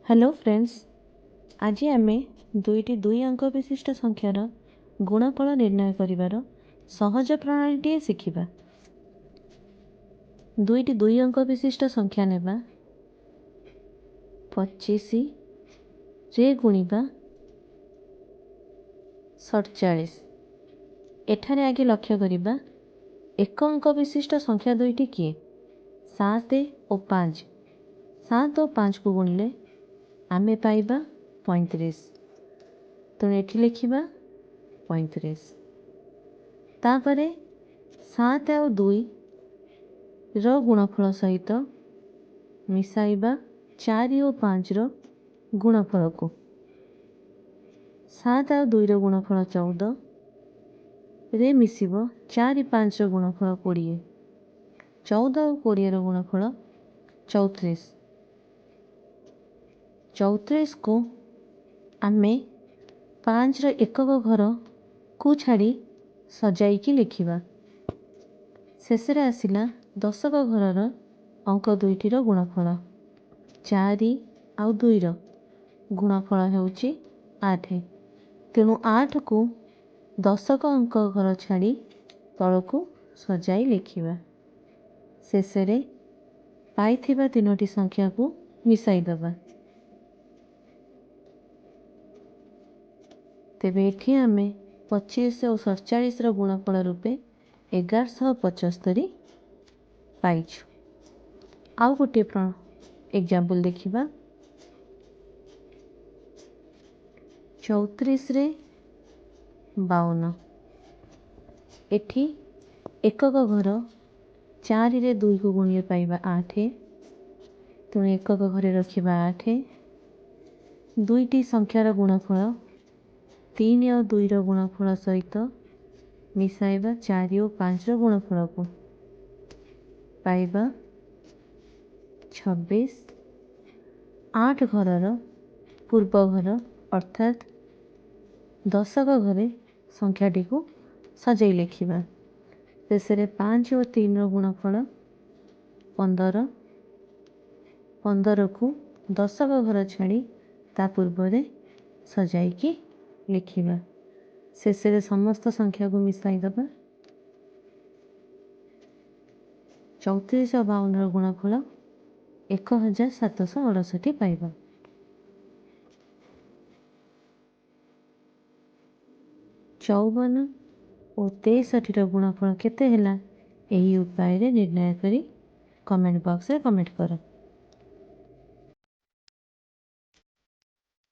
Hello friends, आज आम दुईटी दुई अंक विशिष्ट संख्यार गुणफल निर्णय करिवार सहज प्रणालीटीए शिखिबा। दुईटी दुई अंक विशिष्ट संख्या नेबा 25 रे गुणिबा 47। एठारे आगे लक्ष्य करिबा एक अंक विशिष्ट संख्या दुईटी किए 7 और 5। 7 और 5 को गुणिले आमे पाइबा 35। तेणु एठी लिखिबा 35। तापरे 7 और 2 रो गुणफल सहित मिसाइबा 4 और 5 रो गुणफल को। 7 और 2 रो गुणफल 14 रे मिसिबो 4 5 रो गुणफल 20। 14 और 20 रो गुणफल 34। 34 को आमे 5 रो एकक घर को छाड़ी सजाइकी लिखिबा। शेषरे आसिला दशक घरर अंक दुईटीर गुणफल 4 आउ 2 रो गुणफल हेउची 8। तेणु 8 को दशक अंक घर छाड़ी तलकू सजाई लिखिबा। शेषरे पाइथिबा तीनोटी संख्या को मिसाई दबा। तेबे एठी आमे 25 और 47 रो गुणफल रूपे 1175 पाइछु। आउ गोटे एग्जाम्पल देखिबा। 34 रे 52। एठी एकक घर 4 रे 2 को गुणिले पाइबा 8। तेणु एकक घरे रखिबा 8। दुईटी संख्यार गुणफल 3 और 2 रो गुणफल सहित मिसाइबा 4 और 5 रो गुणफल को पाइबा 26। 8 घरर पूर्व घर अर्थात दशक घरे संख्याटी को सजाई लिखिबा। शेषरे 5 और 3 रो गुणफल 15। 15 को दशक घर छाड़ी ता पूर्व सजाइकी लिखिबा। शेषरे समस्त संख्या को मिसाई दबा। 34 और 52 गुणफल 1768 पाइबा। 54 और 63 गुणफल केते हैला एही उपाय रे निर्णय करी कमेंट बॉक्स रे कमेंट करो।